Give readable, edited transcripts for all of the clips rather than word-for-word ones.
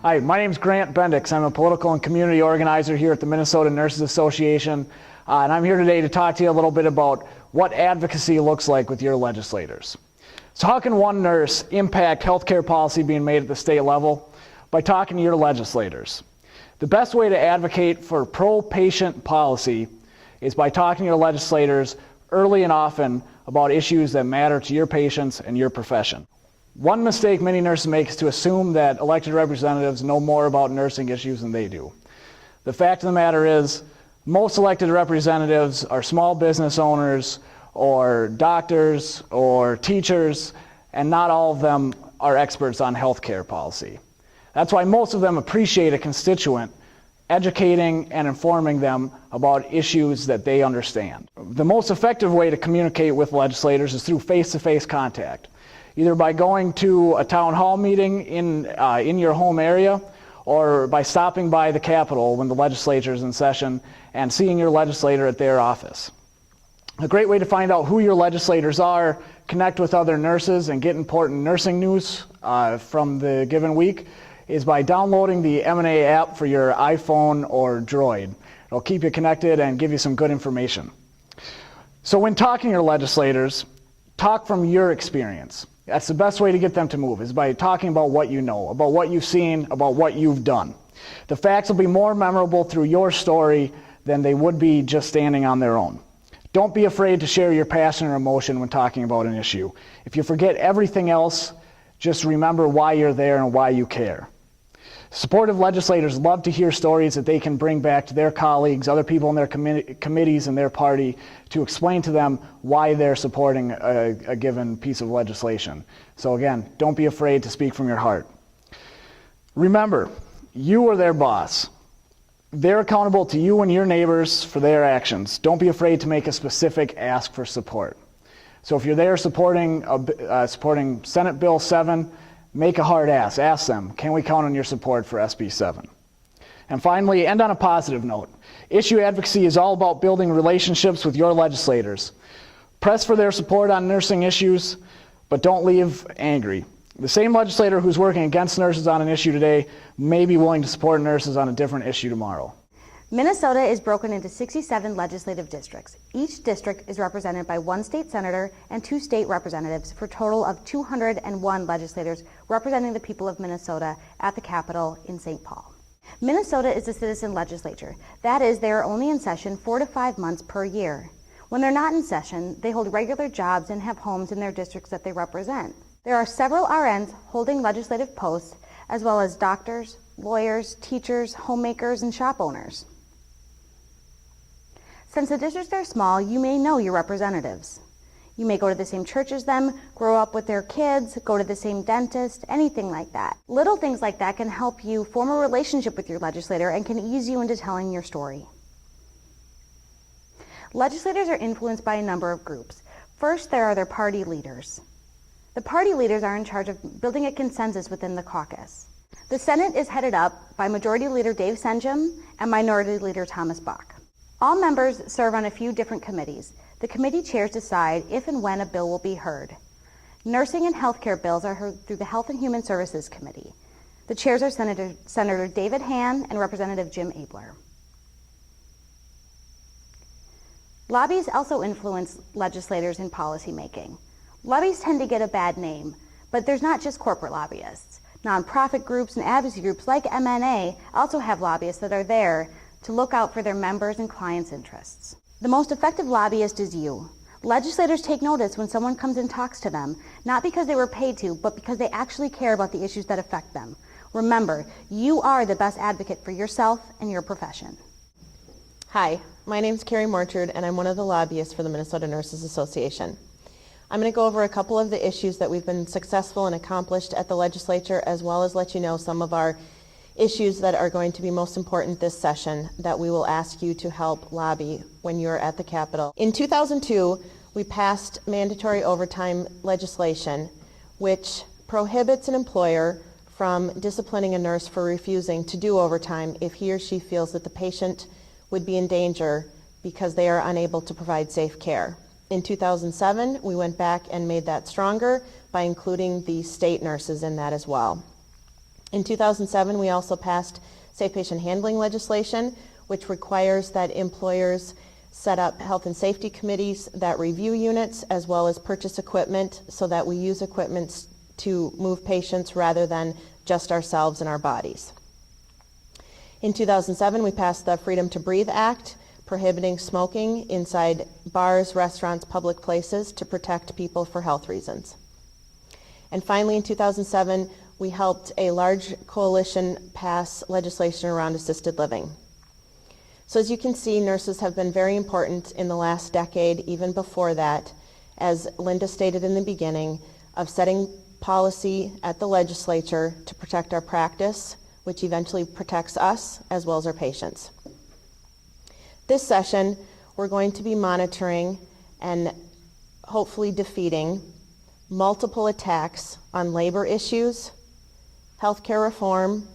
Hi, my name is Grant Bendix. I'm a political and community organizer here at the Minnesota Nurses Association, and I'm here today to talk to you a little bit about what advocacy looks like with your legislators. So how can one nurse impact healthcare policy being made at the state level? By talking to your legislators. The best way to advocate for pro-patient policy is by talking to your legislators early and often about issues that matter to your patients and your profession. One mistake many nurses make is to assume that elected representatives know more about nursing issues than they do. The fact of the matter is, most elected representatives are small business owners or doctors or teachers, and not all of them are experts on healthcare policy. That's why most of them appreciate a constituent educating and informing them about issues that they understand. The most effective way to communicate with legislators is through face-to-face contact, either by going to a town hall meeting in your home area, or by stopping by the Capitol when the legislature is in session and seeing your legislator at their office. A great way to find out who your legislators are, connect with other nurses, and get important nursing news from the given week is by downloading the M&A app for your iPhone or Droid. It'll keep you connected and give you some good information. So when talking to your legislators, talk from your experience. That's the best way to get them to move, is by talking about what you know, about what you've seen, about what you've done. The facts will be more memorable through your story than they would be just standing on their own. Don't be afraid to share your passion or emotion when talking about an issue. If you forget everything else, just remember why you're there and why you care. Supportive legislators love to hear stories that they can bring back to their colleagues, other people in their committees in their party, to explain to them why they're supporting a given piece of legislation. So again, don't be afraid to speak from your heart. Remember, you are their boss. They're accountable to you and your neighbors for their actions. Don't be afraid to make a specific ask for support. So if you're there supporting Senate Bill 7, make a hard ask. Ask them, can we count on your support for SB 7? And finally, end on a positive note. Issue advocacy is all about building relationships with your legislators. Press for their support on nursing issues, but don't leave angry. The same legislator who's working against nurses on an issue today may be willing to support nurses on a different issue tomorrow. Minnesota is broken into 67 legislative districts. Each district is represented by one state senator and 2 state representatives, for a total of 201 legislators representing the people of Minnesota at the Capitol in St. Paul. Minnesota is a citizen legislature. That is, they are only in session 4 to 5 months per year. When they're not in session, they hold regular jobs and have homes in their districts that they represent. There are several RNs holding legislative posts, as well as doctors, lawyers, teachers, homemakers, and shop owners. Since the districts are small, you may know your representatives. You may go to the same church as them, grow up with their kids, go to the same dentist, anything like that. Little things like that can help you form a relationship with your legislator and can ease you into telling your story. Legislators are influenced by a number of groups. First, there are their party leaders. The party leaders are in charge of building a consensus within the caucus. The Senate is headed up by Majority Leader Dave Senjem and Minority Leader Thomas Bach. All members serve on a few different committees. The committee chairs decide if and when a bill will be heard. Nursing and healthcare bills are heard through the Health and Human Services Committee. The chairs are Senator David Han and Representative Jim Abler. Lobbies also influence legislators in policymaking. Lobbies tend to get a bad name, but there's not just corporate lobbyists. Nonprofit groups and advocacy groups like MNA also have lobbyists that are there to look out for their members' and clients' interests. The most effective lobbyist is you. Legislators take notice when someone comes and talks to them, not because they were paid to, but because they actually care about the issues that affect them. Remember, you are the best advocate for yourself and your profession. Hi, my name is Carrie Morchard, and I'm one of the lobbyists for the Minnesota Nurses Association. I'm going to go over a couple of the issues that we've been successful and accomplished at the legislature, as well as let you know some of our issues that are going to be most important this session that we will ask you to help lobby when you're at the Capitol. In 2002, we passed mandatory overtime legislation, which prohibits an employer from disciplining a nurse for refusing to do overtime if he or she feels that the patient would be in danger because they are unable to provide safe care. In 2007, we went back and made that stronger by including the state nurses in that as well. In 2007, we also passed safe patient handling legislation, which requires that employers set up health and safety committees that review units as well as purchase equipment so that we use equipment to move patients rather than just ourselves and our bodies. In 2007, we passed the Freedom to Breathe Act, prohibiting smoking inside bars, restaurants, public places to protect people for health reasons. And finally, in 2007, we helped a large coalition pass legislation around assisted living. So as you can see, nurses have been very important in the last decade, even before that, as Linda stated in the beginning, of setting policy at the legislature to protect our practice, which eventually protects us as well as our patients. This session, we're going to be monitoring and hopefully defeating multiple attacks on labor issues, healthcare reform,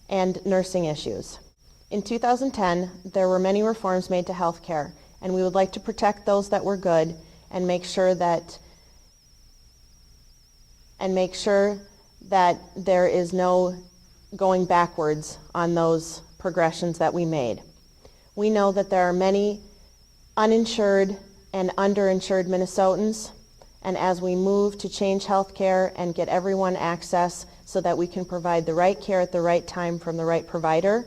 and nursing issues. In 2010, there were many reforms made to healthcare, and we would like to protect those that were good and make sure that there is no going backwards on those progressions that we made. We know that there are many uninsured and underinsured Minnesotans, and as we move to change healthcare and get everyone access so that we can provide the right care at the right time from the right provider,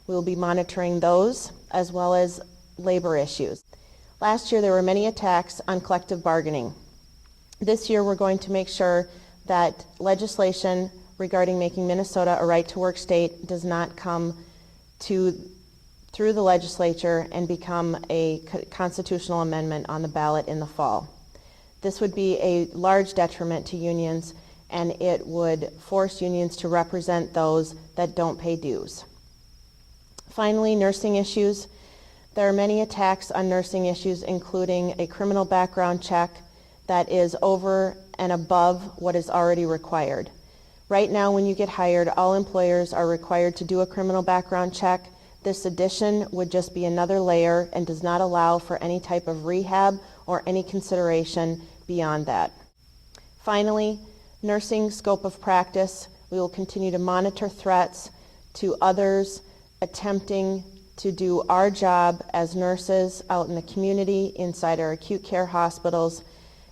we will be monitoring those as well as labor issues. Last year there were many attacks on collective bargaining. This year we're going to make sure that legislation regarding making Minnesota a right-to-work state does not come through the legislature and become a constitutional amendment on the ballot in the fall. This would be a large detriment to unions, and it would force unions to represent those that don't pay dues. Finally, nursing issues. There are many attacks on nursing issues, including a criminal background check that is over and above what is already required. Right now, when you get hired, all employers are required to do a criminal background check. This addition would just be another layer and does not allow for any type of rehab or any consideration beyond that. Finally, nursing scope of practice. We will continue to monitor threats to others attempting to do our job as nurses out in the community, inside our acute care hospitals,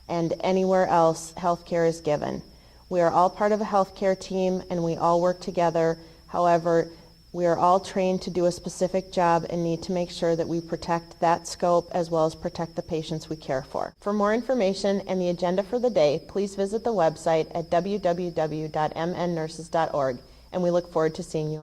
and anywhere else healthcare is given. We are all part of a healthcare team and we all work together. However, we are all trained to do a specific job and need to make sure that we protect that scope as well as protect the patients we care for. For more information and the agenda for the day, please visit the website at www.mnnurses.org, and we look forward to seeing you.